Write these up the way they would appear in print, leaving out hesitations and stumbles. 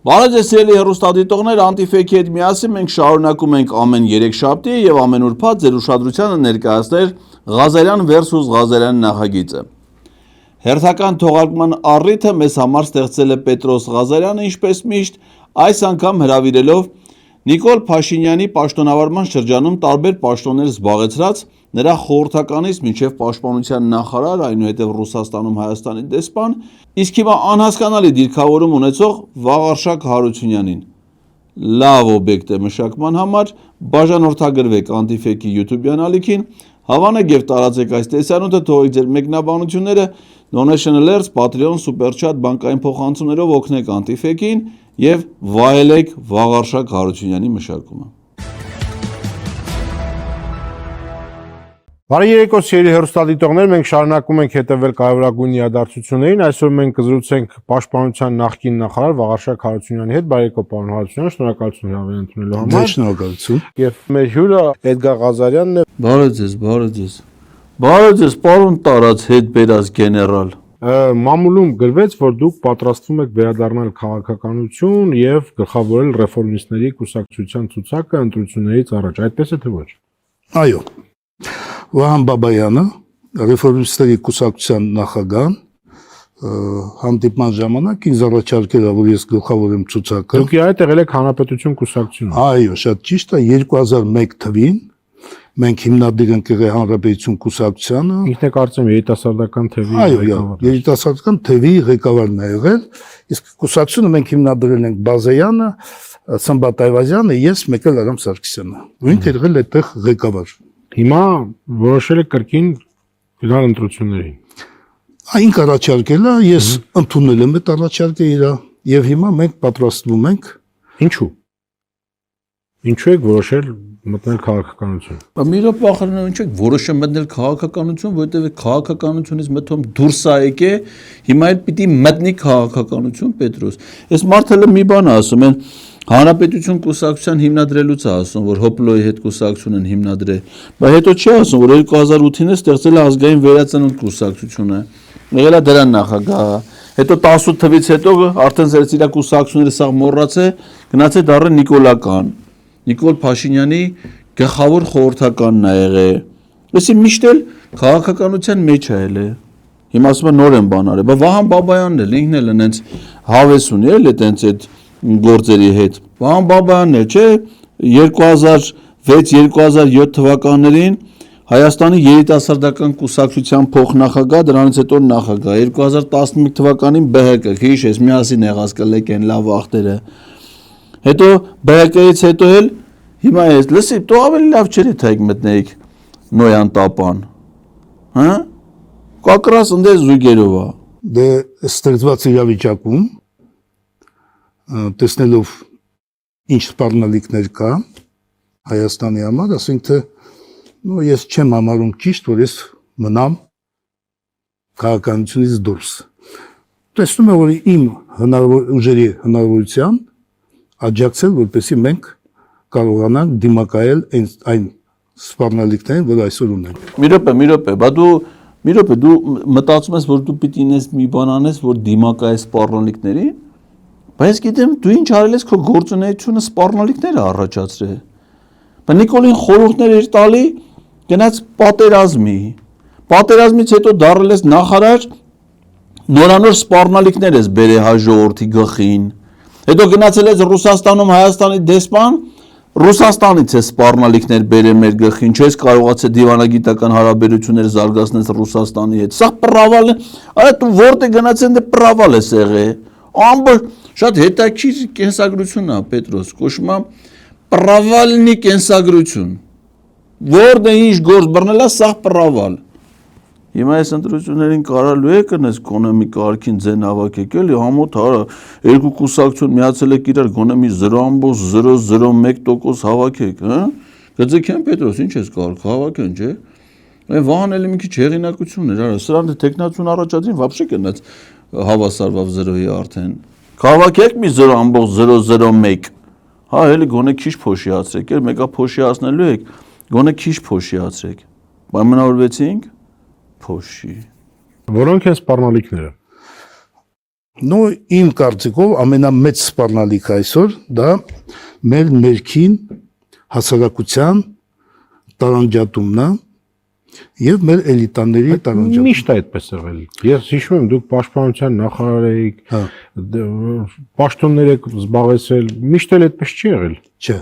Բարև ձեզ սիրելի հեռուստադիտողներ, Antifake-ի հետ միասին մենք շարունակում ենք ամեն երեքշաբթի եւ ամեն ուրբաթ ձեր ուշադրությանը ներկայացնել Ղազարյան versus Ղազարյան նախագիծը։ Հերթական թողարկման առիթը մեզ համար ստեղծել է Պետրոս Ղազարյանը, ինչպես միշտ, այս անգամ հրավիրելով Նիկոլ Փաշինյանի պաշտոնավարման շրջանում տարբեր պաշտոններ զբաղեցրած նրա խորհրդականից մինչև պաշտպանության նախարար, այնուհետև Ռուսաստանում Հայաստանի դեսպան, իսկ հիմա անհասկանալի դիրքավորում ունեցող Վաղարշակ Հարությունյանին։ Լավ օբյեկտ է մշակման համար, բաժանորդագրվեք Antifake-ի YouTube-յան ալիքին, հավանեք եւ տարածեք այս տեսանյութը, թողեք ձեր մեկնաբանությունները, Donation Alerts, Patreon, Super Chat, բանկային փոխանցումներով օգնեք Antifake-ին եւ վայելեք Վաղարշակ Հարությունյանի մշակումը։ Բարի երեկո սիրելի հեռուստադիտողներ, մենք շարունակում ենք հետևել կարևորագույն իրադարձություններին։ Այսօր մենք կզրուցենք պաշտպանության նախկին նախարար Վաղարշակ Հարությունյանի հետ։ Բարի երեկո, պարոն Հարությունյան, շնորհակալություն հրավեր ընդունելու համար։ Շնորհակալություն։ Եվ մեր հյուրը Էդգար Ղազարյանն է։ Բարև ձեզ։ Բարև ձեզ, պարոն տարած հետ բերած գեներալ։ Մամուլում գրվեց, որ դուք պատրաստվում եք վերադառնալ քաղաքականություն եւ գլխավորել ռեֆորմիստների կուսակցության ցուցակը ընտրություններից առաջ։ Այդպես է թե ոչ։ Այո։ Վահան Բաբայանը, ռեֆորմիստների կուսակցության նախագահն, հանդիպման ժամանակ ինձ առաջարկել է, որ ես գլխավորեմ ցուցակը։ Դուք իհարկե եղել եք Հանրապետություն կուսակցությունը։ Այո, շատ ճիշտ է, 2001 թվին մենք հիմնադիր ենք եղել Հանրապետություն կուսակցությանը։ Ինքն է կարծեմ երիտասարդական թևի Այո, երիտասարդական թևի ղեկավարն է եղել, իսկ կուսակցությունը մենք հիմնադրել ենք Բազեյանը, Սմբատ Այվազյանը, ես մեկ էլ Արամ Սարգսյանը։ Ու ինքը եղել է այդտեղ ղեկավար։ Հիմա որոշել եք կրկին գնալ ընտրություններին։ Այն առաջարկել է, ես ընդունել եմ այդ առաջարկը իր, եւ հիմա մենք պատրաստվում ենք։ Ինչու։ Ինչու եք որոշել մտնել քաղաքականություն։ Մի րոպե ախրնով ինչ եք որոշել մտնել քաղաքականություն, որտեղ քաղաքականությունից մտում դուրս է եկե, հիմա էլ պիտի մտնի քաղաքականություն, Պետրոս։ Այս մարդը մի բան ասում են, Հանրապետություն կուսակցության հիմնադրելուց է ասում, որ Հոպլոյի հետ կուսակցություն են հիմնադրել, բայց հետո չի ասում, որ 2008-ին է ստեղծել է ազգային վերածնունդ կուսակցությունը, եղել է դրա նախագահը, հետո 18 թվից հետո արդեն ծերծ իր կուսակցությունները սաղ մոռացե, գնացե դառը Նիկոլական, Նիկոլ Փաշինյանի գլխավոր խորհրդականն է եղել, այսի միշտ էլ քաղաքականության մեջ է ելել, հիմա ասում է նոր են բան արել, բայց Վահան Բաբայանն էլ ինքն էլ այնց հավես ունի էլ այդպես այդ գործերի հետ։ Վահան Բաբայանն է, չէ, 2006-2007 թվականներին Հայաստանի երիտասարդական կուսակցության փոխնախագահ, դրանից հետո նախագահ, 2015 թվականին ԲՀԿ, հիշես, միասին եղած կլեք են լավ վախտերը։ Հետո ԲՀԿ-ից հետո էլ հիմա ես, լսի, դու ավելի լավ չէ թե եք մտնեիք Նոյան տապան։ Հա? Կակրաս ընդես զույգերով է։ Դե ստեղծված իրավիճակում տեսնելով ինչ սպառնալիքներ կա Հայաստանի համար, ասենք թե ես չեմ համարում ճիշտ, որ ես մնամ քաղաքականությունից դուրս։ Տեսնում եմ, որ իմ ուժերի հնարավորության աջակցել, որպեսզի մենք կարողանանք դիմակայել այն սպառնալիքներին, որ այսօր ունենք։ Մի րոպե, բա դու մտածում ես, որ դու պիտի ինես մի բան անես, որ դիմակայես սպառնալիքներին։ Բայց գիտեմ, դու ինչ արել ես քո գործունեությունը սպառնալիքներ է առաջացրել։ Բայց Նիկոլին խորհուրդներ էր տալի գնաց պատերազմից հետո դառել ես նախարար, նորանոր սպառնալիքներ ես բերել հայ ժողովրդի գլխին։ Հետո գնացել ես Ռուսաստանում Հայաստանի դեսպան, Ռուսաստանից է սպառնալիքներ բերել մեր գլխին, չես կարողացել դիվանագիտական հարաբերություններ զարգացնել Ռուսաստանի հետ։ Սա պրավալ է, այ դու որտե գնացել դե պրավալ ես եղել։ Ամբողջ շատ հետաքրքիր կենսագրություն է, Պետրոս, կոչվում է պրավալնի կենսագրություն։ Որտե ինչ գործ բռնել է, սա պրավալ։ Հիմա այս ընտրություններին կարալու եք կնես գոնե մի կարգին ձեն հավաքեք էլի, համոտ հարա, երկու կուսակցություն միացել եք իրար գոնե մի 0.001% հավաքեք, հա? Գծեքյան Պետրոս, ինչ ես կարող հավաքեն, չէ՞։ Այն Վահան էլի մի քիչ հեղինակություն էր, արա, սրանց տեխնացիոն առաջադրին вообще կնաց հավասարվավ 0-ի արդեն։ Քաղաքեք մի 0.001, հա, էլի գոնե քիչ փոշիացրեք, էլ մեկա փոշիացնելու եք, գոնե քիչ փոշիացրեք։ Պայմանավորվեցինք, փոշի։ Որոնք են սպառնալիքները։ նո իմ կարծիքով ամենամեծ սպառնալիքը այսօր դա մեր ներքին հասարակության տարանջատումն է եւ մեր էլիտաների տարանջատումը։ Միշտ այդպես եղել։ Ես հիշում եմ դուք պաշտպանության նախարար էիք, պաշտոններ եք զբաղեցրել, միշտ էլ այդպես չի եղել։ Չէ։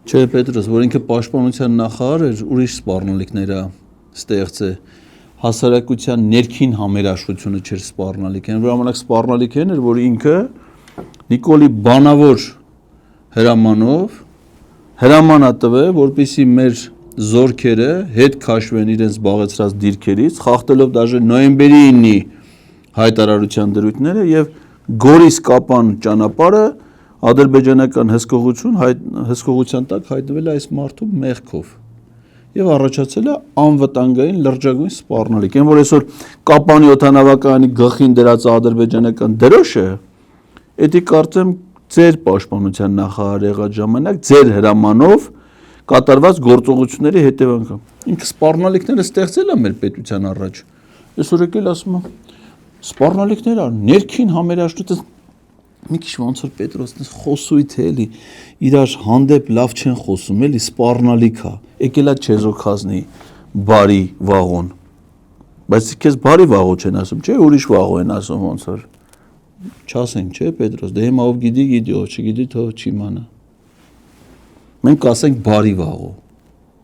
Չէ, Պետրոս, որ ինքը պաշտպանության նախարար էր, ուրիշ սպառնալիքներ է ստեղծե։ Հասարակության ներքին համերաշխությունը չէր սպառնալիք, այն որ ժամանակ սպառնալիքն էր, որ ինքը Նիկոլի բանավոր հրամանա տվե, որպեսզի մեր զորքերը հետ քաշվեն իրենց զբաղեցրած դիրքերից, խախտելով դաժե նոյեմբերի 9-ի հայտարարության դրույթները եւ Գորիս կապան ճանապարհը ադրբեջանական հսկողության տակ հայտնվել է այս մարդու մեղքով եւ առաջացել է անվտանգային լրջագույն սպառնալիք։ Այն որ այսօր կապանի օդանավակայանի գլխին դրած ադրբեջանական դրոշը, դա կարծեմ ձեր պաշտպանության նախարար եղած ժամանակ ձեր հրամանով կատարված գործողությունների հետևանք։ Ինքը սպառնալիքները ստեղծել է մեր պետության առաջ։ Այսօր եկել ասում եմ սպառնալիքները ներքին համերաշխություն մի քիչ ոնց որ Պետրոսն խոսույթ է էլի իրար հանդեպ լավ չեն խոսում էլի սպառնալիք է եկելա չեզոքազնի բարի վաղոն բայց քեզ բարի վաղո չեն ասում չէ ուրիշ վաղո են ասում ոնց որ չասենք չէ Պետրոս դե հիմա ով գիտի ով չգիտի թող չիմանա մենք ասենք բարի վաղո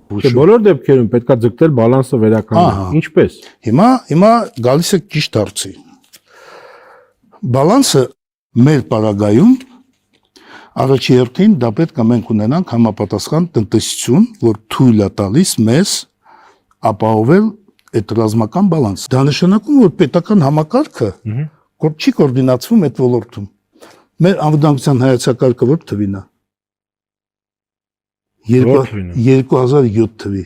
Չէ բոլոր դեպքերում պետքա ձգտել բալանսը վերականգնել ինչպես Հիմա գալիս է ճիշտ հարցի բալանսը մեր պարագայում առաջի հերթին դա պետք է մենք ունենանք համապատասխան տնտեսություն, որ թույլ է տալիս մեզ ապահովել այդ ռազմական բալանսը։ Դա նշանակում որ պետական համակարգը չի կոորդինացվում այդ ոլորտում։ Մեր անվտանգության հայեցակարգը որ թվին է 2007 թվի։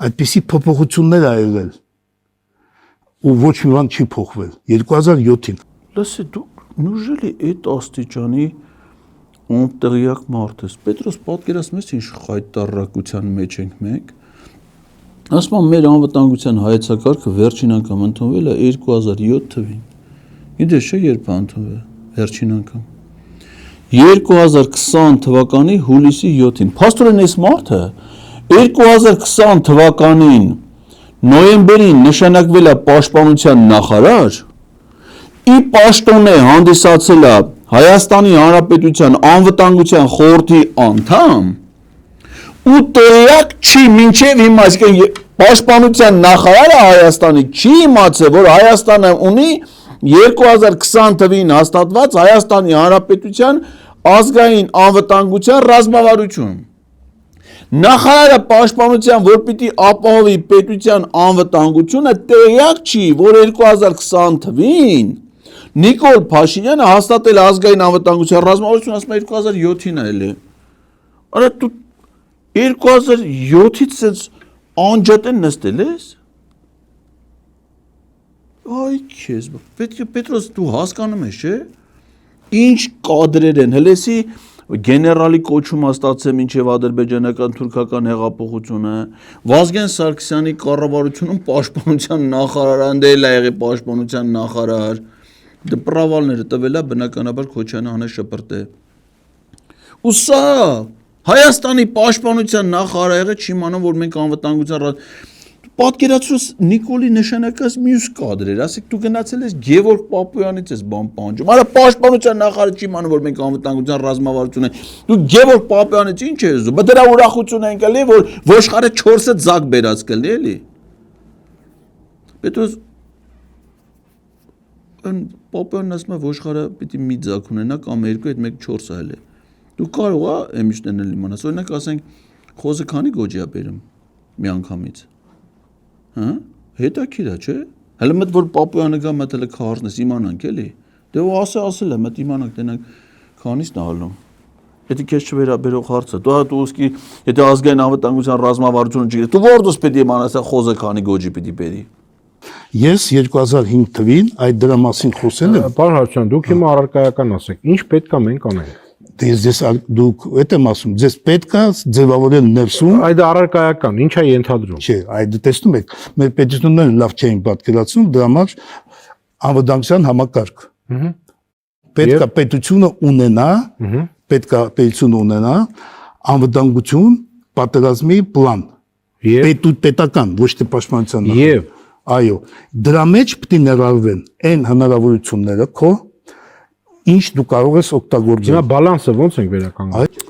Այդպիսի փոփոխություններ ա եղել ու ոչ մի բան չի փոխվել 2007-ին։ Լսի դու Նուժելի այդ աստիճանի ոնտեղյակ մարդ ես։ Պետրոս պատկերացնում ես ինչ խայտարակության մեջ ենք մենք։ Ասում եմ մեր անվտանգության հայեցակարգը վերջին անգամ ընդունվել է 2007 թվին։ Գիտես չէ երբ է ընդունվել վերջին անգամ։ 2020 թվականի հուլիսի 7-ին։ Փաստորեն այս մարդը 2020 թվականին նոյեմբերին նշանակվել է պաշտպանության նախարար ի պաշտոն է հանդիսացել է Հայաստանի Հանրապետության անվտանգության խորհրդի անդամ ու տեղյակ չի մինչև հիմա այսինքն պաշտպանության նախարարը Հայաստանի չի իմացել որ Հայաստանը ունի 2020 թվին հաստատված Հայաստանի Հանրապետության ազգային անվտանգության ռազմավարություն Նախարարը պաշտպանության որ պիտի ապահովի պետության անվտանգությունը տեղյակ չի որ 2020 թվին Նիկոլ Փաշինյանը հաստատել ազգային անվտանգության ռազմավարություն ասում է 2007-ին էլի Արա դու 2007-ից sense անջատ են նստել ես Այ քեզ Պետրոս դու հասկանում ես չէ Ինչ կադրեր են հլեսի գեներալի կոչում ստացել մինչև ադրբեջանական թուրքական հեղափոխությունը Վազգեն Սարգսյանի կառավարությունում պաշտպանության նախարար անդել է եղել պաշտպանության նախարար Դե պրավալները տվել է բնականաբար Քոչյանը հանե շպրտե Ու սա Հայաստանի պաշտպանության նախարարը չի իմանում որ մենք անվտանգության Պատկերացրուս Նիկոլի նշանակած մյուս կադրեր, ասեք դու գնացել ես Գևորգ Պապոյանից ես բան պանջում։ Արա պաշտպանության նախարարը չի իմանում որ մենք անվտանգության ռազմավարություն ենք։ Դու Գևորգ Պապոյանից ինչ ես ուզում։ Դրա ուրախություն ենք էլի որ ոշխարը 4-ը ձակ բերած կլինի էլի։ Պետրոս Պապոյանն ասում է ոշխարը պիտի մի ձակ ունենա կամ երկու այդ մեկ 4-ը էլ է։ Դու կարող ես էմիշներն էլ իմանաս։ Օրինակ ասենք խոզը քանի գոջի է բերում մի անգամից։ Հա հետաքրքիր է չէ հələ մտ որ Պապոյանը գա մտել է քարնես իմանանք էլի դե ու ասել է մտ իմանանք տենանք քանից նահալում Եթե քեզ չվերաբերող հարցը դու ուսկի եթե ազգային անվտանգության ռազմավարությունը չգիտես դու որտուս պետք է իմանաս խոզը քանի գոջի պետք է բերի Ես 2005 թվին այդ դրա մասին խոսել եմ Պարոն Հարությունյան դուք հիմա առարկայական ասեք ինչ պետք է մենք անենք Դες դուք այդ եմ ասում ձեզ պետք է ձևավորել ներսում Այդ առարկայական ինչ է ենթադրում Չէ այդ տեսնում եք մեր պետությունները լավ չէին պատկերացնում դրա համար անվտանգության համակարգ պետք է պետությունը ունենա, պետք է պետությունը ունենա անվտանգություն, պատերազմի պլան։ Պետական, ոչ թե պաշտպանության Եվ այո, դրա մեջ պետք է ներառվեն այն հնարավորությունները քո, ինչ դու կարող ես օգտագործել։ հիմա բալանսը ո՞նց ենք վերականգնում։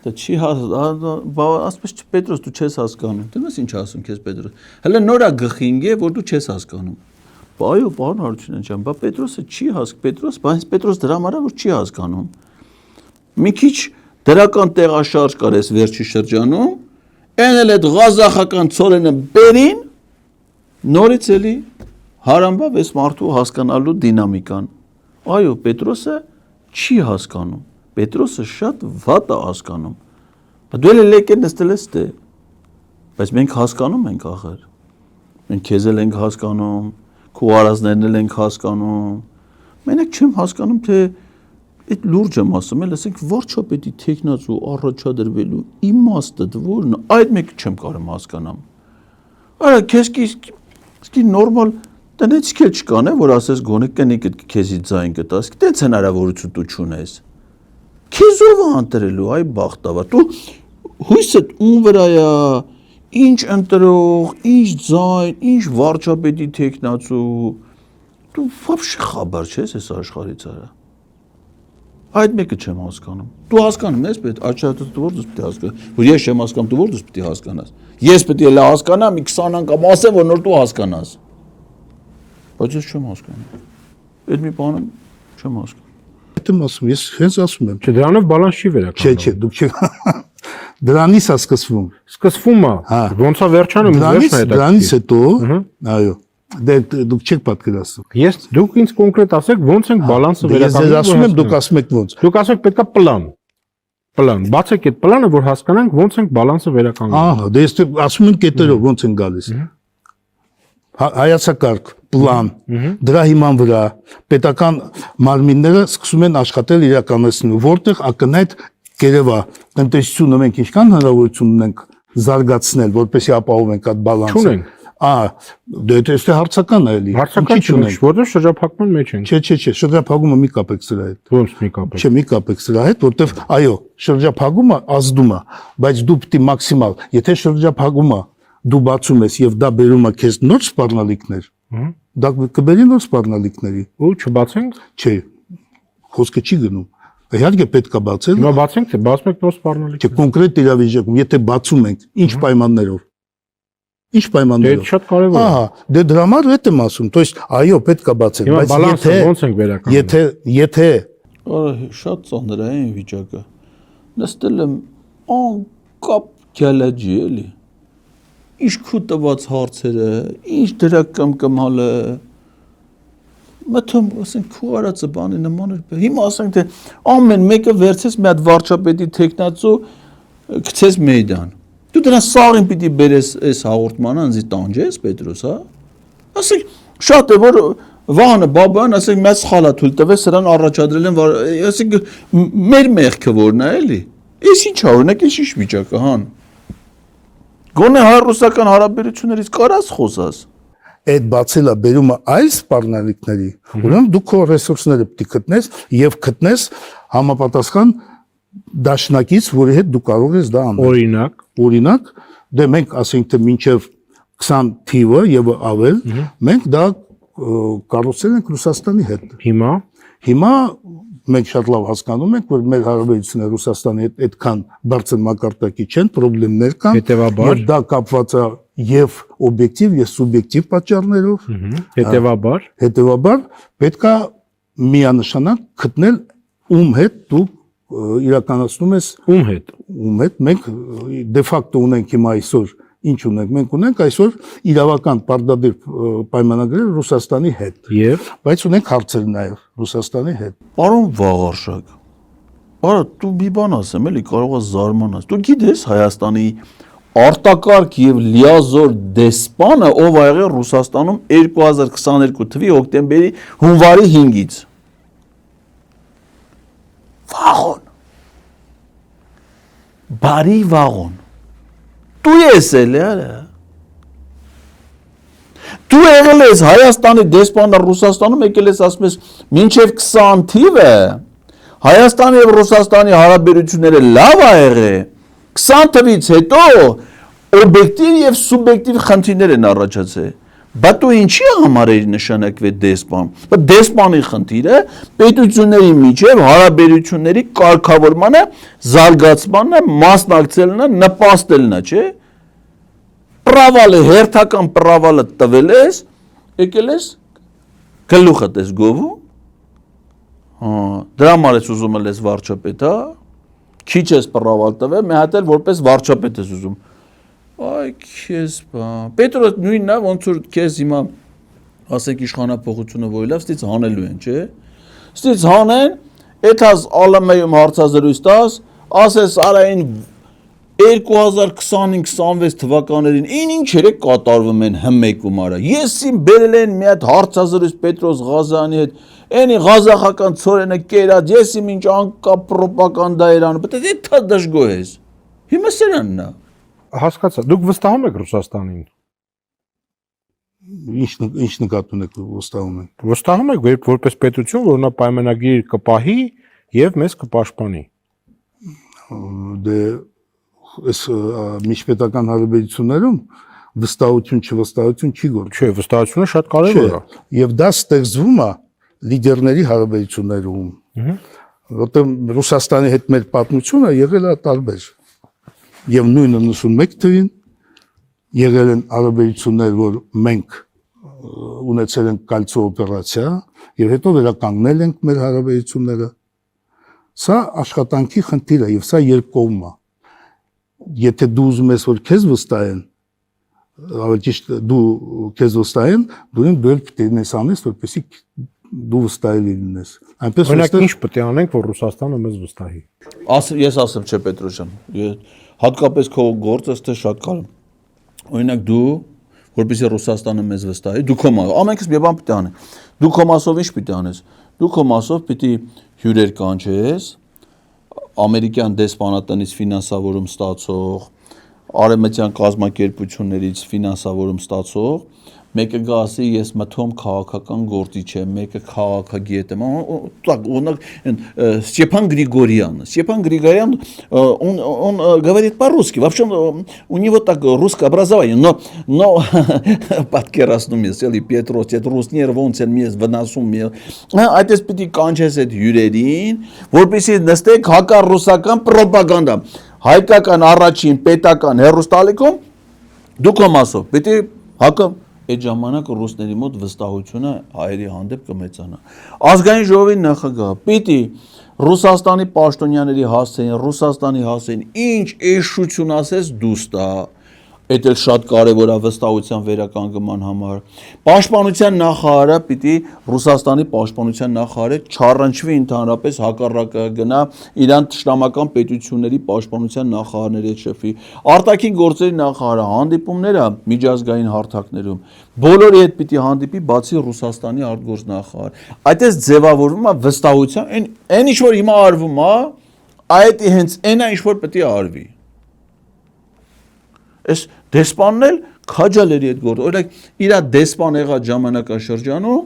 Դա չի ասես Պետրոս դու չես հասկանում։ Դες ինչ ասում քեզ Պետրոս։ Հələ նորա գխինգ է, որ դու չես հասկանում։ Այո, պարոն Հարությունյան ջան, բա Պետրոսը չի հասկ, բայց Պետրոս դրա համար որ չի հասկանում։ Մի քիչ դրական տեղաշարժ կար այս վերջի շրջանում, այն էլ այդ ղազախական ծորենը բերին, նորից էլի հարամբավ այս մարդու հասկանալու դինամիկան։ Այո, Պետրոսը չի հասկանում։ Պետրոսը շատ վատ է հասկանում։ Դու էլ եկել նստել ես դե։ Բայց մենք հասկանում ենք ախր։ Մենք քեզ էլ ենք հասկանում, քո արազներն էլ ենք հասկանում։ Մենակ չեմ հասկանում, թե այդ լուրջ եմ ասում, էլ ասենք վարչապետի տեխնացու առաջադրվելու իմաստը որն է, այդ մեկը չեմ կարող հասկանամ։ Արա քեզ կի նորմալ տնեցիք էլ չկան, որ ասես գոնե կնիկ քեզի ձայն կտաս, դից հնարավորություն դու չունես։ Քեզ ով է ընտրելու, այ բախտավա, դու հույսդ ում վրա է, ինչ ընտրող, ինչ ձայն, ինչ վարչապետի տեխնացու, դու вообще խաբար չես այս աշխարհից արա։ Այդ մեկը չեմ հասկանում։ Դու հասկանում ես, բայց աչքդ դու ո՞րդս պետք է հասկանաս։ Որ ես չեմ հասկանում, դու ո՞րդս պետք է հասկանաս։ Ես պետք է լա հասկանամ, 20 անգամ ասեմ, որ նոր դու հասկանաս։ Բայց ես չեմ հասկանում։ Այդ մի բանը չեմ հասկանում։ Եմ ասում, ես հենց ասում եմ։ Չէ, դրանով բալանս չի վերականգնում։ Չէ, դուք չեք։ Դրանից է սկսվում։ Սկսվում է։ Ոնց է վերջանում, վերջն է դա։ Դրանից հետո, այո, դե դուք չեք պատկերացնում։ Ես դուք ինձ կոնկրետ ասեք, ոնց ենք բալանսը Ես ասում եմ, դուք ասում եք ոնց։ Դուք ասեք պետքա պլան։ Պլան, բացեք այդ պլանը, որ հասկանանք ոնց ենք բալանսը վերականգնում։ Ահա, դե ես ասում եմ կետերով ոնց են գալիս։ Հայացակարգ, պլան, դրա հիման վրա պետական մարմինները սկսում են աշխատել իրականացնելու, որտեղ ակնհայտ կերևա տնտեսությունը մենք ինչքան հնարավորություն ունենք զարգացնել, որպեսզի ապահովենք այդ բալանսը։ Չունենք։ Դե դա հարցական է էլի։ Հարցական չունենք, որտեղ շրջափակման մեջ ենք։ Չէ, շրջափակումը մի կապեք սրա հետ։ Ոնց մի կապ է։ Չէ, մի կապեք սրա հետ, որտեղ այո, շրջափակումը ազդում է, բայց դու պետք է մաքսիմալ, եթե շրջափակումը դու բացում ես եւ դա բերում է քեզ նոր սպառնալիքներ, դա կբերի նոր սպառնալիքների։ Ու չբացենք։ Չէ, խոսքը չի գնում։ Իհարկե պետք է բացել։ Հիմա բացենք, թե բացում եք նոր սպառնալիք։ Չէ, կոնկրետ իրավիճակում, եթե բացում ենք, ինչ պայմաններով։ Ինչ պայմաններով։ Դա շատ կարևոր է։ Ահա, դե դրա համար հետ եմ ասում, то есть այո, պետք է բացել, Հիմա բալանսը ոնց ենք վերականգնում։ Եթե Արա շատ ծանր է այն վիճակը։ Նստել եմ անկապ գալաջի էլի։ Ինչ քու տված հարցերը, ինչ դրական կմալը։ Մտում ասենք քու արածը բանի նման էր։ Հիմա ասենք թե ամեն մեկը վերցես մի հատ վարչապետի տեխնացու գցես մեյդան։ Դու դրան սաղին պիտի բերես այս հաղորդմանը անձի տանջես Պետրոս, հա։ Ասենք շատ է որ Վահանը Բաբան ասենք մեծ խալա թույլ տվես սրան առաջադրել են ասենք մեր մեղքը որն է էլի։ Էս ինչ է օրինակ ինչ վիճակը, հան։ Գոնե հայ-ռուսական հարաբերություններից կարաս խոսած։ այդ բացելը բերում է այլ սպառնալիքների, ուրեմն դու քո ռեսուրսները պետք է գտնես եւ գտնես համապատասխան դաշնակից, որի հետ դու կարող ես դա անել։ Օրինակ, դե մենք ասենք թե մինչև 20 թիվը եւ ավել, մենք դա կառուցել ենք Ռուսաստանի հետ։ Հիմա մենք շատ լավ հասկանում ենք, որ մեր հարաբերությունները Ռուսաստանի հետ այդքան բարձր մակարդակի չեն, խնդիրներ կան, եւ դա կապված է եւ օբյեկտիվ եւ սուբյեկտիվ պատճառներով։ Հետևաբար պետք է միանշանակ գտնել ում հետ դու իրականացնում ես ում հետ մենք դե ֆակտո ունենք հիմա այսօր ինչ ունենք մենք ունենք այսօր իրավական պարտադիր պայմանագրեր Ռուսաստանի հետ բայց ունենք հարցեր նաև Ռուսաստանի հետ Պարոն Վաղարշակ արա դու մի բան ասեմ էլի կարող ես զարմանաս դու գիտես Հայաստանի արտակարգ եւ լիազոր դեսպանը ով ա եղել Ռուսաստանում 2022 թվականի հոկտեմբերի հունվարի 5-ից Վաղոն բարի վաղոն Դու ես էլ արա Դու եղել ես Հայաստանի դեսպանը Ռուսաստանում, եկել ես ասում ես մինչև 20 թիվը Հայաստանի եւ Ռուսաստանի հարաբերությունները լավ ա եղել 20 թվից հետո օբյեկտիվ եւ սուբյեկտիվ խնդիրներ են առաջացել բայց դու ինչի համար էի նշանակվել դեսպան բայց դեսպանի խնդիրը պետությունների միջև հարաբերությունների կարգավորմանը զարգացմանը մասնակցելն է նպաստելն է չէ պրավալը հերթական պրավալը տվել ես եկել ես գլուխդ ես գովում դրա համար ես ուզում ես վարչապետ հա քիչ ես պրավալ տվել մի հատ էլ որպես վարչապետ ես ուզում Ay քեզ բա Պետրոս նույնն է ոնց որ քեզ հիմա ասենք իշխանապողությունը ոյլավ ստից հանելու են չէ ստից հանեն էթաս ԱԼՄ-ում հարցազրույց տաս ասես արային 2025-26 թվականներին ինչ երեք կատարվում են հմեկում արա ես իմ բերել են մի հատ հարցազրույց Պետրոս Ղազարյանի հետ Էնի ղազախական ցորենը կերած ես իմ ինչ անկա պրոպագանդա էր անում բայց դա դժգոհ ես հիմա սրանն է Հասկացա, դուք վստահում եք Ռուսաստանին։ Ինչ նկատում եք վստահում եք։ Վստահում եք որպես պետություն, որ նա պայմանագիր կպահի եւ մեզ կպաշտպանի։ Դե այս միջպետական հարաբերություններում վստահություն չվստահություն չի գործ։ Չէ, վստահությունը շատ կարևոր է։ Եվ դա ստեղծվում է լիդերների հարաբերություններում։ Որտեղ Ռուսաստանի հետ մեր պատմությունը եղել է տարբեր։ Եվ նույնը 91 թվին եղել են հարաբերություններ, որ մենք ունեցել ենք կալցո օպերացիա եւ հետո վերականգնել ենք մեր հարաբերությունները։ Սա աշխատանքի խնդիր է եւ սա երկկողմ է։ Եթե դու ուզում ես որ քեզ վստահեն, ավելի ճիշտ դու քեզ վստահեն, դու էլ պետք է անես, որպեսզի դու վստահելի լինես։ Այնպես Օրինակ ինչ պետք է անենք, որ Ռուսաստանը մեզ վստահի։ Ես ասեմ չէ Պետրոսյան, հատկապես քո գործը ստե շատ կարևոր։ Օրինակ դու, որպեսզի Ռուսաստանը մեզ վստահի, դու քո ամենքս մի բան պետք է անես։ Դու քո մասով ինչ պետք է անես։ Դու քո մասով պետք է հյուրեր կանչես, ամերիկյան դեսպանատնից ֆինանսավորում ստացող, արևմտյան կազմակերպություններից ֆինանսավորում ստացող մեկը գա ասի ես մթոմ քաղաքական գործիչ եմ, մեկը քաղաքագետ եմ, так, Степан Григорьян, он говорит по-русски, вообще у него так русское образование, но պատկերացնում ես, էլի Պետրոս, այդ ռուսները ոնց են մեզ վնասում, այդպես պիտի կանչես այդ հյուրերին, որպեսզի նստեք հակառուսական պրոպագանդա, հայկական առաջին պետական հեռուստալիքում դու քո մասով, պիտի հակը Այդ ժամանակ ռուսների մոտ վստահությունը հայերի հանդեպ կմեծանա։ Ազգային ժողովի նախագահ պիտի Ռուսաստանի պաշտոնյաների հասցեին, Ռուսաստանի հասցեին ինչ էշություն ասես դուստա։ Այդ էլ շատ կարևոր է վստահության վերականգնման համար։ Պաշտպանության նախարարը պիտի Ռուսաստանի պաշտպանության նախարարը չառնչվի ընդհանրապես հակառակը գնա իրան ճշտամական պետությունների պաշտպանության նախարարների հետ շփվի։ Արտաքին գործերի նախարարը հանդիպումները միջազգային հարթակներում բոլորի հետ պիտի հանդիպի բացի Ռուսաստանի արտգործնախարար։ Այդպես ձևավորվում է վստահության այն ինչ որ հիմա արվում է, այդ հենց այնա ինչ որ պետք է արվի։ Այս դեսպանն էլ քաջալերի այդ գործը։ Օրինակ իր դեսպան եղած ժամանակաշրջանում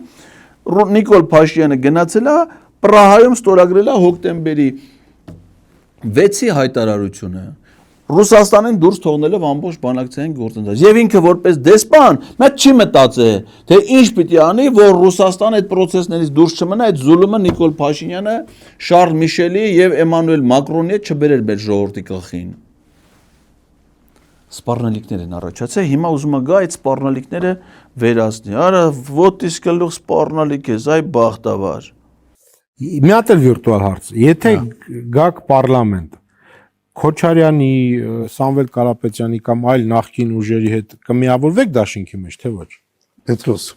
Նիկոլ Փաշինյանը գնացել է Պրահայում ստորագրել է հոկտեմբերի 6-ի հայտարարությունը։ Ռուսաստանին դուրս թողնելով ամբողջ բանակցային գործընթաց։ Եվ ինքը որպես դեսպան մեծ չի մտածել, թե ինչ պիտի անի, որ Ռուսաստանը այդ process-ներից դուրս չմնա, այդ զուլումը Նիկոլ Փաշինյանը, Շարլ Միշելի եւ Էմանուել Մակրոնի հետ չբերեր մեր ժողովրդի գլխին։ Սպառնալիքներ են առաջացել, հիմա ուզում է գա այդ սպառնալիքները վերացնի։ Արա ոտ իսկ գլուխ սպառնալիք ես, այ բախտավար։ Մի հատ էլ վիրտուալ հարց։ Եթե գաք պարլամենտ Քոչարյանի, Սամվել Կարապետյանի կամ այլ նախկին ուժերի հետ կմիավորվեք դաշինքի մեջ, թե ոչ։ Պետրոս,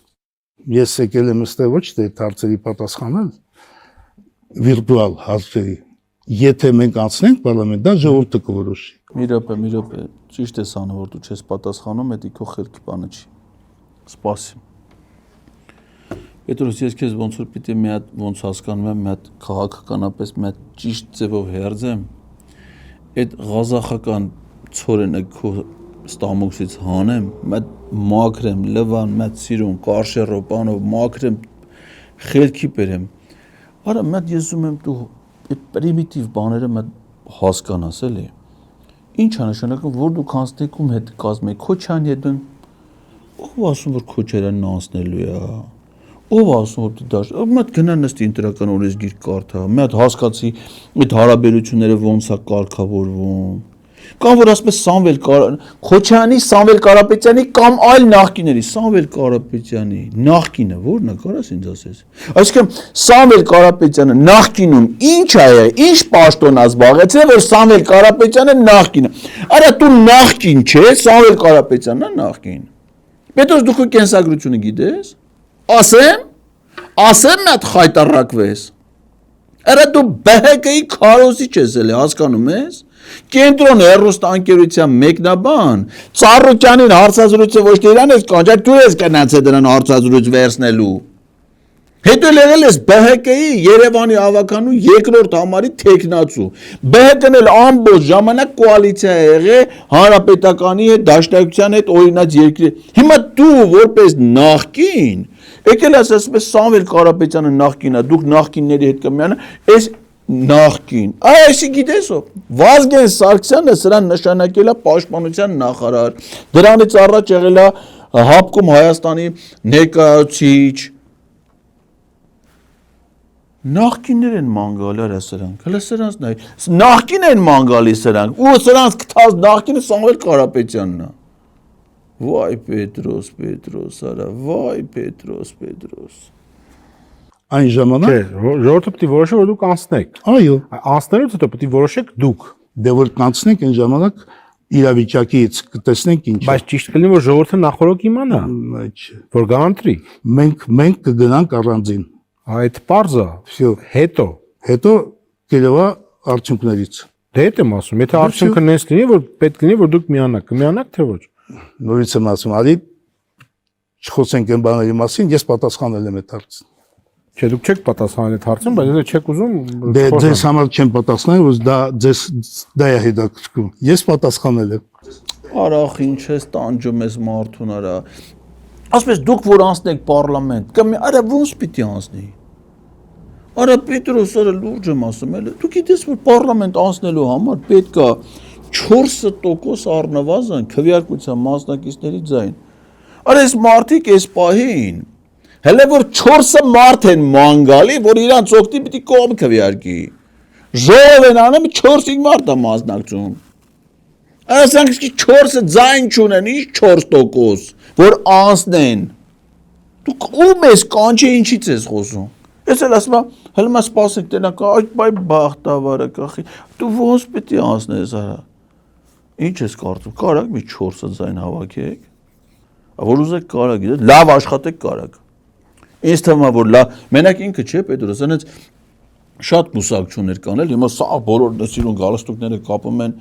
ես եկել եմ այստեղ ոչ թե հարցերի պատասխանել վիրտուալ հարցերի։ Եթե մենք անցնենք պարլամենտ, դա ժողովուրդը կորոշի։ Մի րոպե, ճիշտ ես անում, որ դու չես պատասխանում, դա քո խելքի բանը չի։ Սպասի։ Պետրոս, ես քեզ ոնց որ պիտի մի հատ ոնց հասկանում եմ, մի հատ քաղաքականապես մի հատ ճիշտ ձևով հերձեմ։ Այդ ղազախական ցորենը քո ստամոքսից հանեմ, մեծ մաքրեմ, լվան, մեծ սիրուն, կարշերով, բանով, մաքրեմ, խելքի բերեմ։ Արա մեծ ես ուզում եմ դու այդ պրիմիտիվ բաները մեծ հասկանաս էլի։ Ինչ է նշանակում, որ դու կանցնեկում հետ կազմեք, Քոչյանի հետ ով ասում որ Քոչարյանն անցնելու է։ Ով ասում որ դա մեծ գնա նստի ինտերական օրենսգիր կարդա, մեծ հասկացի այդ հարաբերությունները ոնց է կարգավորվում։ Կամ որ ասպես Սամվել Քոչյանի, Սամվել Կարապետյանի կամ այլ նախկիների, Սամվել Կարապետյանի նախկինը ո՞րն է, կարաս ինձ ասես։ Այսինքն Սամվել Կարապետյանը նախկինում ինչ է, ինչ պաշտոն է զբաղեցրել, որ Սամվել Կարապետյանը նախկինը։ Արա դու նախկին չես, Սամվել Կարապետյանն է նախկին։ Պետք է դու քո կենսագրությունը գիտես։ Ասեմ մատ խայտարակվես։ Արա դու բհկի քարոզիչ ես էլի, հասկանում ես։ Կենտրոն հեռուստաընկերության մեկնաբան Ծառուկյանին հարցազրույցը ոչ թե իրան ես կանչել, դու ես գնացել դրան հարցազրույց վերցնելու։ Հետո եղել ես ԲՀԿ-ի Երևանի ավականու երկրորդ համարի տեխնացու։ ԲՀԿ-ն էլ ամբողջ ժամանակ կոալիցիա է եղել Հանրապետականի հետ, Դաշնակցության հետ օրինաց երկրի։ Հիմա դու որպես նախկին եկել ես ասես Սամվել Կարապետյանը նախկին է, դուք նախկինների հետ կմիանա, այս նախկին։ Այսի գիտես ով։ Վազգեն Սարգսյանը սրան նշանակել է պաշտպանության նախարար։ Դրանից առաջ եղել է Հապկում Հայաստանի ներկայացուցիչ։ Նախկիններ են մանգալի արա սրանք, հələ սրանց նայ, նախկին են մանգալի սրանք, ու սրանց կթած նախկինը Սամվել Կարապետյանն է։ Վայ Պետրոս, արա, վայ Պետրոս։ Այն ժամանակ Ժողովուրդը պետք է որոշի, որ դուք անցնեք։ այո, Անցնելուց հետո պետք է որոշեք դուք։ դե որ կանցնենք այն ժամանակ իրավիճակից կտեսնենք ինչ է։ Բայց ճիշտ կլինի, որ ժողովուրդը նախորդ իմանա, որ գանտրի։ Մենք կգնանք առանձին։ Այդ պարզա, Всё, հետո գերեվա արդյունքներից։ դե հետ եմ ասում, եթե արդյունքը նես լինի, որ պետք լինի, որ դուք միանաք, կմիանաք թե ոչ։ Նորից եմ ասում, արի չխոսենք այն բաների մասին, ես պատասխանել եմ այդ հարցին։ Չէ, դուք չեք պատասխանել այդ հարցին, բայց եթե չեք ուզում, Դե ձեզ համար չեմ պատասխանել, որ դա է հետաքրքրում։ Ես պատասխանել եմ։ Արախ ինչ ես տանջում ես մարդուն արա։ Ասես դուք որ անցնեք պարլամենտ, կամ արա ոնց պիտի անցնի։ Արա Պետրոս, արա լուրջ եմ ասում, էլի դու գիտես որ պարլամենտ անցնելու համար պետք է 4% առնվազն քվեարկության մասնակիցների ձայն։ Արա այս մարդիկ այս պահին հələ որ 4 մարդ են մանգալի, որ իրանց օգտի պիտի կողմ քվեարկի։ Ժողով են անում 4-5 մարդ է մասնակցում։ Ասենք 4-ը ձայն չունեն, ինչ 4%, որ անցնեն։ Դուք ում ես կանչի ինչից ես խոսում։ Ես էլ ասում եմ, հələ մա սպասենք տենակ, այ բախտավարը կախի։ Դու ոնց պիտի անցնես արա։ Ինչ ես կարծում, կարակ մի 4-ը ձայն հավաքեք։ Որ ուզեք կարակ, լավ աշխատեք կարակ։ Ինձ թվում է որ լավ, մենակ ինքը չէ Պետրոս, այնց շատ կուսակցություններ կան էլ, հիմա սա բոլոր սիրուն գալստուկները կապում են,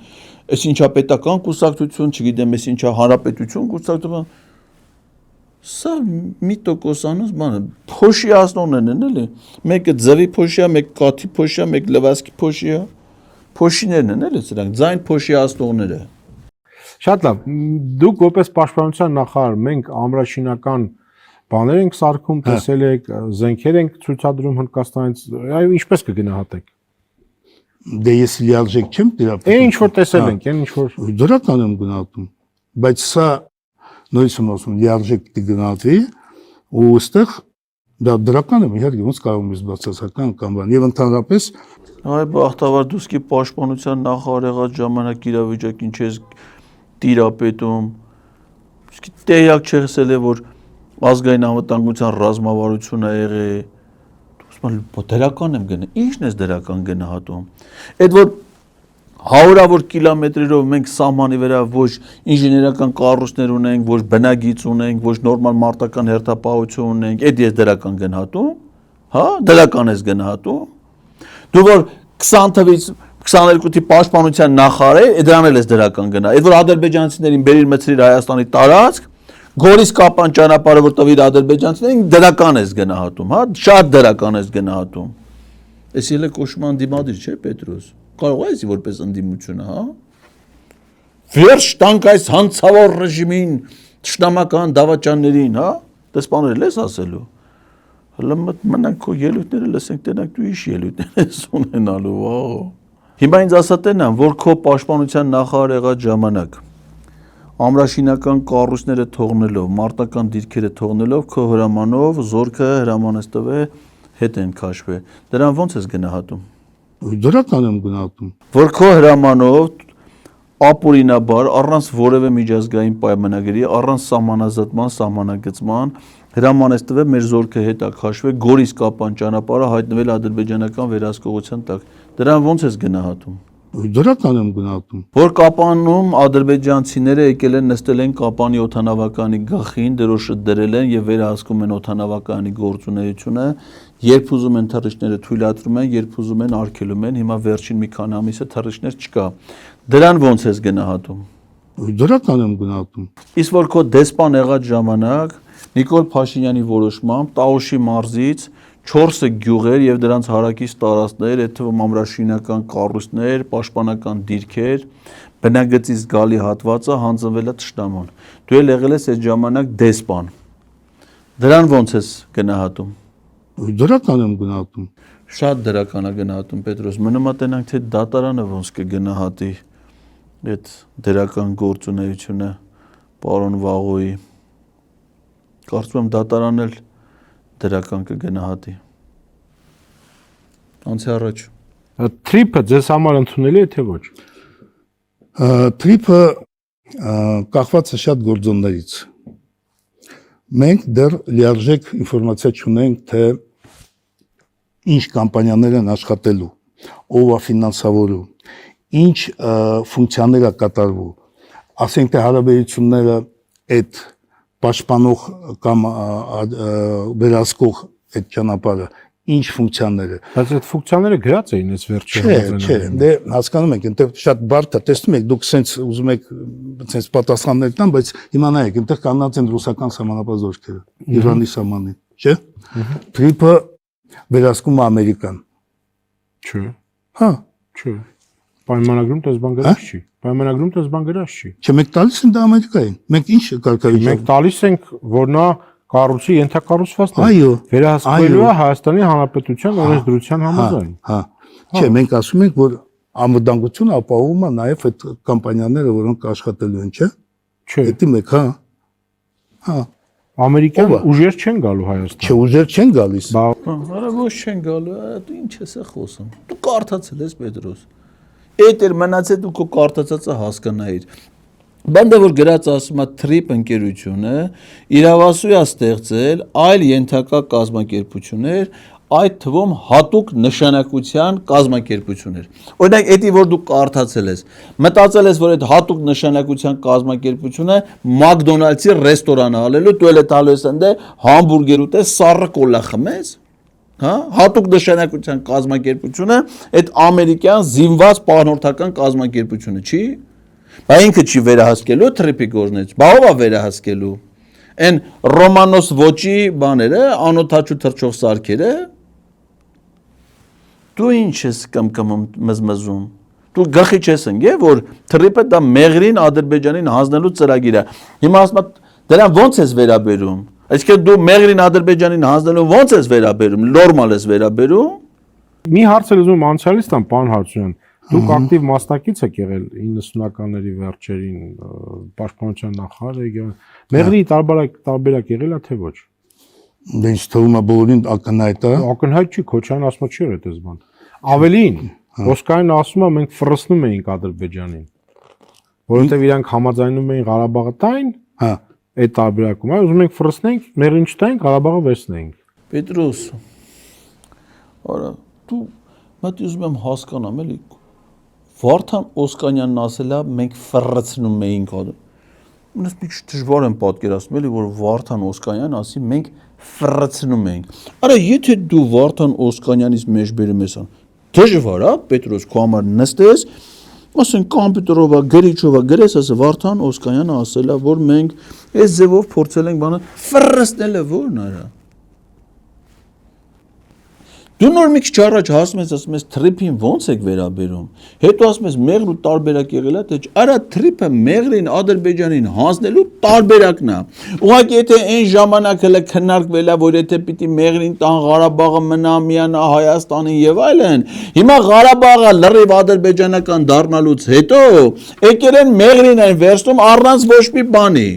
այս ինչա պետական կուսակցություն, չգիտեմ, այս ինչա հանրապետություն կուսակցություն, սա մի տոկոսանոց բանը, փոշիացնողներն են էլի, մեկը ձվի փոշիա, մեկ կաթի փոշիա, մեկ լվասկի փոշիա, փոշիներն են էլի սրանք, ձայն փոշիացնողները։ Շատ լավ, դուք որպես պաշտպանության նախարար, մենք ամրաշինական բաներ ենք սարքում, տեսել եք, զենքեր ենք ցույցադրում Հնդկաստանից, այո, ինչպես կգնահատեք։ Դե ես լիարժեք չեմ դրապետում։ Ինչ որ տեսել ենք, ինչ որ դրական եմ գնահատում, բայց սա նույնիսկ եմ ասում լիարժեք պիտի գնահատվի, ու այստեղ դա դրական է, իհարկե ոնց կարող եմ բացասական կամ բան, եւ ընդհանրապես Այ բախտավար դուսկի պաշտպանության նախարար եղած ժամանակ իրավիճակին չես տիրապետում, իսկ տեղյակ չես ելել որ ազգային անվտանգության ռազմավարություն է եղել, դրական եմ գնա, ինչն ես դրական գնահատում, այդ որ հարյուրավոր կիլոմետրերով մենք սահմանի վրա ոչ ինժեներական կառույցներ ունենք, ոչ բնագիծ ունենք, ոչ նորմալ մարտական հերթապահություն ունենք, այդ ես դրական գնահատում, հա, դրական ես գնահատում, դու որ 20 թվից 22-ի պաշտպանության նախարար է, դրան էլ ես դրական գնա, այդ որ ադրբեջանցիներին բերիր մցրիր Հայաստանի տարածք, Գորիս կապան ճանապարհը որ տվիր ադրբեջանցիներին դրական ես գնահատում, հա, շատ դրական ես գնահատում։ Էսի էլ կոշման դիմադիր չէ Պետրոս։ Կարող է էսի որպես ընդդիմությունը, հա։ Վերջ տանք այս հանցավոր ռեժիմին, ճշտամական դավաճաններին, հա? Դեսպանել ես ասելու։ Հələ մնանք քո ելույթները լսենք, տենակ դու իշ ելույթներ ես ունենալու, վաղ։ Հիմա ինձ ասա տենան, որ քո պաշտպանության նախարար եղած ժամանակ ամրաշինական կառույցները թողնելով, մարտական դիրքերը թողնելով, քո հրամանով զորքը հրամանես տվե հետ են քաշվե։ Դրան ո՞նց ես գնահատում։ Դրական եմ գնահատում։ Որ քո հրամանով ապօրինաբար առանց որևէ միջազգային պայմանագրի, առանց սահմանազատման, սահմանագծման հրամանես տվե մեր զորքը հետա քաշվե Գորիս Կապան ճանապարհը հայտնվել ադրբեջանական վերահսկողության տակ։ Դրան ո՞նց ես գնահատում։ Դրական եմ գնահատում։ Որ Կապանում ադրբեջանցիները եկել են նստել են Կապանի օդանավականի գլխին, դրոշը դրել են եւ վերահսկում են օդանավականի գործունեությունը, երբ ուզում են թռիչքները թույլատրում են, երբ ուզում են արգելում են, հիմա վերջին մի քանի ամիսը թռիչքներ չկա։ Դրան ո՞նց ես գնահատում։ Դրական եմ գնահատում։ Իսկ որ քո դեսպան եղած ժամանակ Նիկոլ Փաշինյանի որոշմամբ Տաոշի մարզից 4 գյուղեր եւ դրանց հարակից տարածքներ, այդ թվում ամրաշինական կառույցներ, պաշտպանական դիրքեր, բնագծից գալի հատվածը հանձնվել է ճշտամուն։ Դու էլ եղել ես այդ ժամանակ դեսպան։ Դրան ո՞նց ես գնահատում։ Դրական եմ գնահատում։ Շատ դրական է գնահատում Պետրոս։ Մնում է տենանք թե դատարանը ոնց կգնահատի այդ դրական գործունեությունը պարոն Վաղոյի։ Կարծում եմ դատարանն էլ դրական կգնահատի։ Անցի առաջ։ Թրիփը ձեզ համար ընդունելի է թե ոչ։ Թրիփը կախված է շատ գործոններից։ Մենք դեռ լիարժեք ինֆորմացիա չունենք, թե ինչ կամպանիաներ են աշխատելու, ով է ֆինանսավորում, ինչ ֆունկցիաներ է կատարվում, ասենք թե հարաբերությունները այդ պաշտպանող կամ վերահսկող այդ ճանապարհը ինչ ֆունկցիաներ է։ Բայց այդ ֆունկցիաները գրած էին այս վերջի Չէ, դե հասկանում եք, այնտեղ շատ բարդ է, տեսնում եք, դուք սենց ուզում եք սենց պատասխաններ տան, բայց հիմա նայեք, այնտեղ կանած են ռուսական սահմանապահ Իրանի սահմանին, չէ՞։ Թրիփը վերահսկում է Ամերիկան։ Չէ։ Հա, Չէ։ Պայմանագրում դες բան գրած չի։ Պայմանագրում դες բան գրած չի։ չէ, մենք տալիս ենք դա Ամերիկային։ Մենք ինչ կարգավիճակ։ Մենք տալիս ենք, որ նա կառույցի ենթակառուցվածքն է։ Այո։ Վերահսկվելու է Հայաստանի Հանրապետության օրենսդրության համաձայն։ Հա։ Չէ, մենք ասում ենք, որ անվտանգությունը ապահովում է նաև այդ կամպանիաները, որոնք աշխատելու են, չէ՞։ Չէ։ Դա մեկ, հա։ Հա։ Ամերիկյան ուժեր չեն գալու Հայաստան։ Չէ, ուժեր չեն գալիս։ Արա ոչ չեն գալու, դու ինչ ես խոսում։ Դու կարդացել ես Պետրոս։ Այդ էր մնացել դու քո կարդացածը հասկանայիր։ Բանդը որ գրած ասում է Trip ընկերությունը իրավասու է ստեղծել այլ ենթակա կազմակերպություններ, այդ թվում հատուկ նշանակության կազմակերպություններ։ Օրինակ, էդի որ դու կարդացել ես, մտածել ես, որ այդ հատուկ նշանակության կազմակերպությունը Մակդոնալդսի ռեստորանը ալելու, դու էլ տալու ես ընդ համբուրգեր ուտես, սառը կոլա խմես, հա, հատուկ նշանակության կազմակերպությունը այդ ամերիկյան զինված պահնորդական կազմակերպությունը չի։ Բայց ինքը չի վերահսկելու Trip-ի գործնից, բա ով է վերահսկելու։ Այն Ռոմանոս ոճի բաները, անօթաչու թռչող սարքերը։ Դու ինչ ես կմկմում մզմզում։ Դու գլխի չես ընկե, որ Trip-ը դա Մեղրին Ադրբեջանին հանձնելու ծրագիր է։ Հիմա ասում եմ, դրան ո՞նց ես վերաբերում։ Այսինքն դու Մեղրին Ադրբեջանին հանձնելու ո՞նց ես վերաբերում, նորմալ ես վերաբերում։ Մի հարց էլ ուզում եմ անցյալից տամ, պարոն Հարությունյան։ Դուք ակտիվ մասնակից եք եղել 90-ականների վերջերին պաշտպանության նախարար եղել։ Մեղրի տարբերակ եղել է թե ոչ։ Դե ինչ թվում է բոլորին ակնհայտ է։ Ակնհայտ չի, Քոչարյանն ասում է չի եղել այդպես բան։ Ավելին, Օսկարին ասում է մենք ֆռսնում էինք Ադրբեջանին, որովհետև իրանք համաձայնում էին Ղարաբաղը տային, Հա։ այդ տարբերակում, ուզում ենք ֆռսնենք, Մեղրին չտայինք, Ղարաբաղը վերցնենք։ Պետրոս, արա, դու մտի ուզում եմ հասկանամ էլի։ Վարդան Օսկանյանն ասել է մենք ֆռցնում էինք ադը։ Ինձ մի քիչ դժվար եմ պատկերացնում էլի որ Վարդան Օսկանյանն ասի մենք ֆռցնում էինք։ Արա եթե դու Վարդան Օսկանյանից մեջ բերում ես ան։ Դժվար է Պետրոս քո համար նստես, ասեն կոմպյուտերով գրիչով գրես ասը Վարդան Օսկանյանը ասել է որ մենք այս ձևով փորձել ենք բանը ֆռցնելը որն արա։ Դու նոր մի քիչ առաջ ասում ես թրիփին ո՞նց եք վերաբերում։ Հետո ասում ես մեղրու տարբերակ եղել է, թե արա թրիփը մեղրին Ադրբեջանին հանձնելու տարբերակն է։ Ուղղակի եթե այն ժամանակ հələ քննարկվել է, որ եթե պիտի մեղրին տան Ղարաբաղը մնա միանա Հայաստանին եւ այլն, հիմա Ղարաբաղը լրիվ ադրբեջանական դառնալուց հետո եկել են մեղրին այն վերցնում առանց ոչ մի բանի։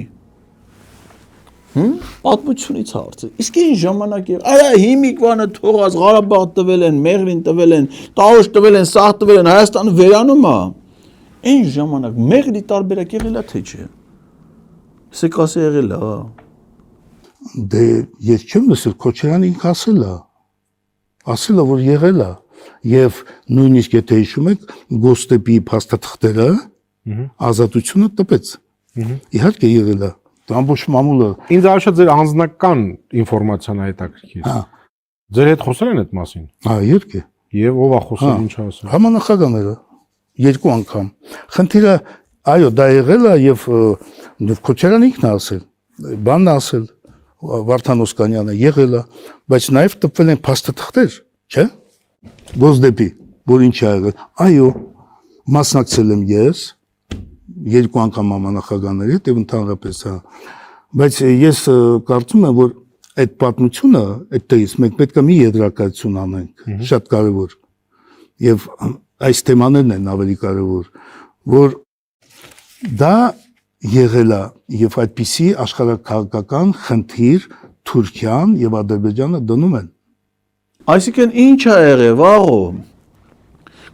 Պատմությունից հարցը։ Իսկ այն ժամանակ արա հիմիկ բանը թողած Ղարաբաղ տվել են, մեղրին տվել են, տաուշ տվել են, սաղ տվել են, Հայաստանը վերանում է։ Այն ժամանակ մեղրի տարբերակ եղել է թե չէ։ Սեք ասի եղել է, հա։ Դե ես չեմ լսել Քոչարյանը ինքը ասել է, որ եղել է եւ նույնիսկ եթե հիշում եք Գոստեպի փաստաթղթերը ազատությունը տպեց։ Իհարկե եղել է։ Ամբողջ մամուլը Ինձ արշա ձեր անձնական ինֆորմացիան է հետաքրքիր։ Հա։ Ձեր հետ խոսել են այդ մասին։ Հա, իհարկե։ Եվ ով է խոսել, ինչ է ասել։ Համանախագահները երկու անգամ։ Խնդիրը այո, դա եղել է եւ Քոչարյանը ինքն է ասել, բանն է ասել, Վարդան Օսկանյանը եղել է, բայց նաեւ տպվել են փաստաթղթեր, չէ՞։ Գոսդեպի, որ ինչ է եղել։ Այո, մասնակցել եմ ես երկու անգամ համանախագահների հետ եւ ընդհանրապես հա, բայց ես կարծում եմ, որ այդ պատմությունը այդտեղից մենք պետք է մի եզրակացություն անենք, շատ կարեւոր։ Եվ այս թեմաներն են ավելի կարեւոր, որ դա եղել է եւ այդպիսի աշխարհակաղակական խնդիր Թուրքիան եւ Ադրբեջանը դնում են։ Այսինքն ինչ է եղել, վաղո։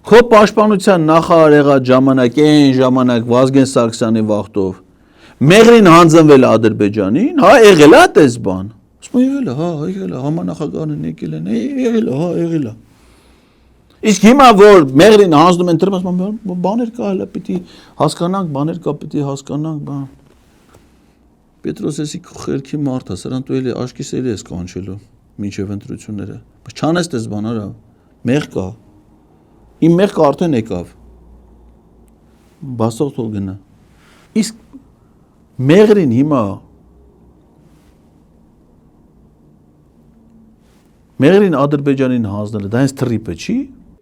Քո պաշտպանության նախարար եղած ժամանակ, այն ժամանակ Վազգեն Սարգսյանի վախտով մեղրին հանձնվել է Ադրբեջանին, հա, եղել է այդպես բան։ Ասում եղել է, հա, եղել է, համանախագահն եկել են, եղել է, հա, եղել է։ Իսկ հիմա որ մեղրին հանձնում են դրում, բաներ կա, հələ պիտի հասկանանք, բաներ կա, պիտի հասկանանք, բան։ Պետրոսեսի խերքի մարդ է, սրան դու էլի աշկիս էլի ես կանչելու մինչև ընտրությունները։ Բայց չանես դες բան, արա։ Մեղ կա։ Իմ մեղքը արդեն եկավ։ Բասող թող գնա։ Իսկ մեղրին հիմա մեղրին Ադրբեջանին հանձնելը դա հենց թրիպը չի։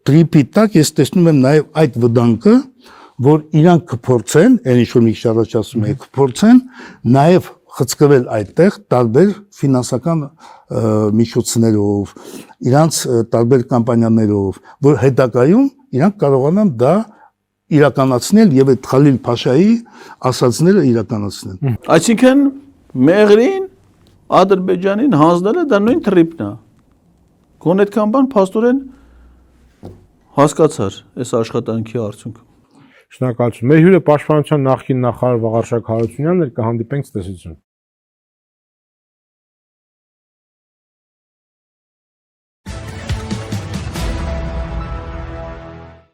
Տրիպի տակ ես տեսնում եմ նաև այդ վտանգը, որ իրանք կփորձեն, այն ինչ որ մի քիչ առաջ ասում եք, կփորձեն նաև խցկվել այդտեղ տարբեր ֆինանսական միջոցներով, իրանց տարբեր կամպանիաներով, որ հետագայում իրանք կարողանան դա իրականացնել եւ այդ Խալիլ Փաշայի ասածները իրականացնել։ Այսինքն մեղրին Ադրբեջանին հանձնելը դա նույն թրիպն է։ Գոնե այդքան բան փաստորեն հասկացար այս աշխատանքի արդյունքում։ Շնորհակալություն։ Մեր հյուրը պաշտպանության նախկին նախարար Վաղարշակ Հարությունյանն էր, կհանդիպենք ցտեսություն։